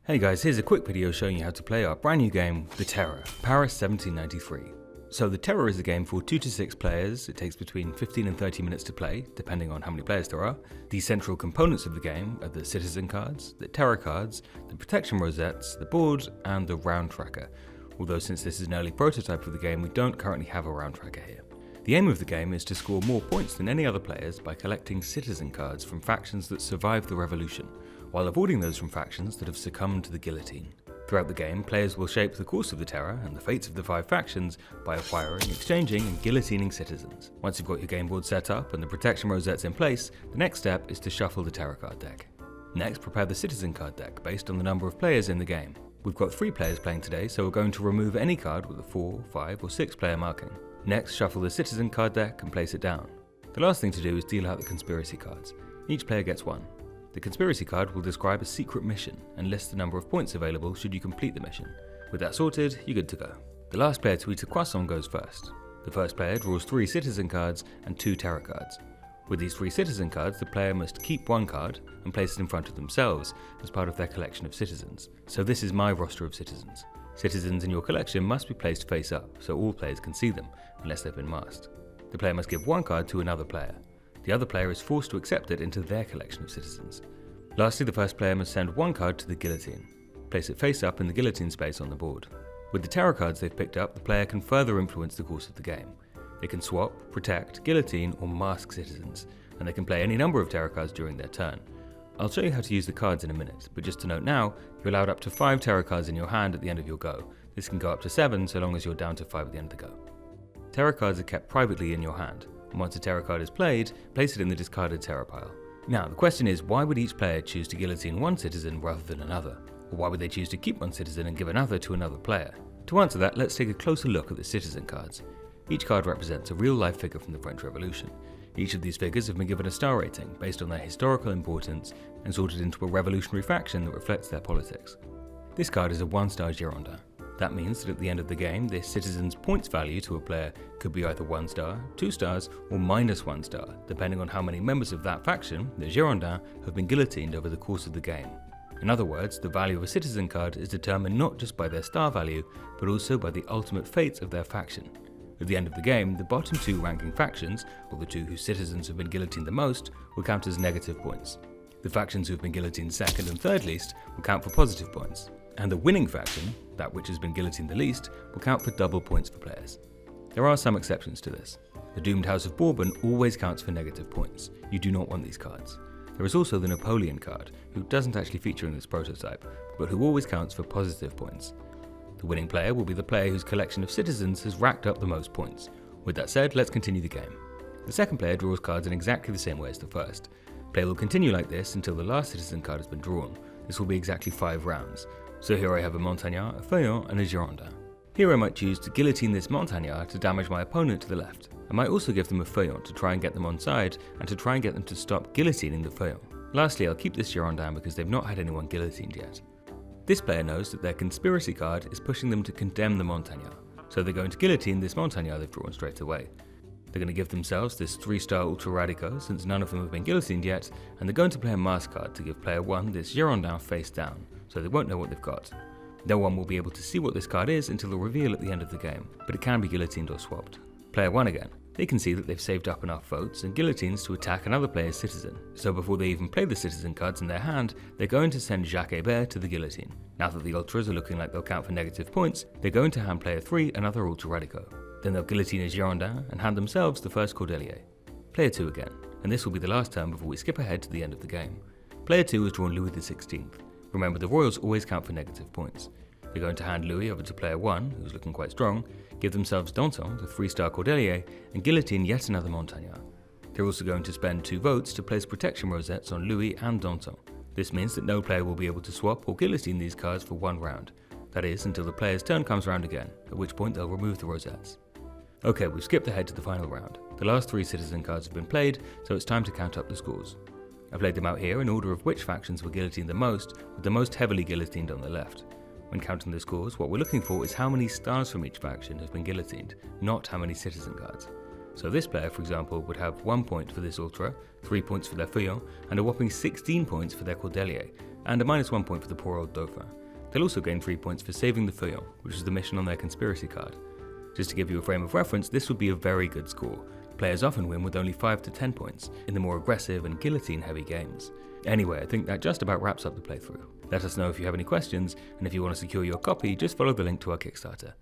Hey guys, here's a quick video showing you how to play our brand new game, The Terror, Paris 1793. So The Terror is a game for 2 to 6 players. It takes between 15 and 30 minutes to play, depending on how many players there are. The central components of the game are the citizen cards, the terror cards, the protection rosettes, the board, and the round tracker. Although since this is an early prototype of the game, we don't currently have a round tracker here. The aim of the game is to score more points than any other players by collecting citizen cards from factions that survived the revolution, while avoiding those from factions that have succumbed to the guillotine. Throughout the game, players will shape the course of the Terror and the fates of the 5 factions by acquiring, exchanging, and guillotining citizens. Once you've got your game board set up and the protection rosettes in place, the next step is to shuffle the terror card deck. Next, prepare the citizen card deck based on the number of players in the game. We've got 3 players playing today, so we're going to remove any card with a 4, 5, or 6 player marking. Next, shuffle the citizen card deck and place it down. The last thing to do is deal out the conspiracy cards. Each player gets 1. The conspiracy card will describe a secret mission and list the number of points available should you complete the mission. With that sorted, you're good to go. The last player to eat a croissant goes first. The first player draws 3 citizen cards and 2 terror cards. With these 3 citizen cards, the player must keep 1 card and place it in front of themselves as part of their collection of citizens. So this is my roster of citizens. Citizens in your collection must be placed face up so all players can see them, unless they've been masked. The player must give 1 card to another player. The other player is forced to accept it into their collection of citizens. Lastly, the first player must send 1 card to the guillotine. Place it face up in the guillotine space on the board. With the terror cards they've picked up, the player can further influence the course of the game. They can swap, protect, guillotine, or mask citizens, and they can play any number of terror cards during their turn. I'll show you how to use the cards in a minute, but just to note now, you're allowed up to 5 terror cards in your hand at the end of your go. This can go up to 7 so long as you're down to 5 at the end of the go. Terror cards are kept privately in your hand, and once a terror card is played, place it in the discarded terror pile. Now, the question is, why would each player choose to guillotine 1 citizen rather than another? Or why would they choose to keep 1 citizen and give another to another player? To answer that, let's take a closer look at the citizen cards. Each card represents a real-life figure from the French Revolution. Each of these figures have been given a star rating based on their historical importance and sorted into a revolutionary faction that reflects their politics. This card is a 1-star Girondin. That means that at the end of the game, this citizen's points value to a player could be either 1 star, 2 stars, or -1 star, depending on how many members of that faction, the Girondins, have been guillotined over the course of the game. In other words, the value of a citizen card is determined not just by their star value, but also by the ultimate fate of their faction. At the end of the game, the bottom 2 ranking factions, or the 2 whose citizens have been guillotined the most, will count as negative points. The factions who have been guillotined second and third least will count for positive points. And the winning faction, that which has been guillotined the least, will count for double points for players. There are some exceptions to this. The Doomed House of Bourbon always counts for negative points. You do not want these cards. There is also the Napoleon card, who doesn't actually feature in this prototype, but who always counts for positive points. The winning player will be the player whose collection of citizens has racked up the most points. With that said, let's continue the game. The second player draws cards in exactly the same way as the first. Play will continue like this until the last citizen card has been drawn. This will be exactly 5 rounds. So here I have a Montagnard, a Feuillant, and a Girondin. Here I might choose to guillotine this Montagnard to damage my opponent to the left. I might also give them a Feuillant to try and get them on side, and to try and get them to stop guillotining the Feuillant. Lastly, I'll keep this Girondin because they've not had anyone guillotined yet. This player knows that their conspiracy card is pushing them to condemn the Montagnard, so they're going to guillotine this Montagnard they've drawn straight away. They're going to give themselves this 3-star Ultra Radico since none of them have been guillotined yet, and they're going to play a mask card to give player 1 this Girondin face down, so they won't know what they've got. No one will be able to see what this card is until the reveal at the end of the game, but it can be guillotined or swapped. Player 1 again. They can see that they've saved up enough votes and guillotines to attack another player's citizen, so before they even play the citizen cards in their hand, they're going to send Jacques Hébert to the guillotine. Now that the Ultras are looking like they'll count for negative points, they're going to hand player 3 another Ultra Radico. Then they'll guillotine a Girondin and hand themselves the first Cordelier. Player 2 again, and this will be the last turn before we skip ahead to the end of the game. Player 2 has drawn Louis XVI. Remember, the royals always count for negative points. They're going to hand Louis over to player 1, who's looking quite strong, give themselves Danton, the 3-star Cordelier, and guillotine yet another Montagnard. They're also going to spend 2 votes to place protection rosettes on Louis and Danton. This means that no player will be able to swap or guillotine these cards for 1 round. That is, until the player's turn comes round again, at which point they'll remove the rosettes. Okay, we've skipped ahead to the final round. The last 3 citizen cards have been played, so it's time to count up the scores. I've laid them out here in order of which factions were guillotined the most, with the most heavily guillotined on the left. When counting the scores, what we're looking for is how many stars from each faction have been guillotined, not how many citizen cards. So this player, for example, would have 1 point for this Ultra, 3 points for their Feuillant, and a whopping 16 points for their Cordelier, and a -1 point for the poor old Dauphin. They'll also gain 3 points for saving the Feuillant, which is the mission on their Conspiracy card. Just to give you a frame of reference, this would be a very good score. Players often win with only 5 to 10 points in the more aggressive and guillotine-heavy games. Anyway, I think that just about wraps up the playthrough. Let us know if you have any questions, and if you want to secure your copy, just follow the link to our Kickstarter.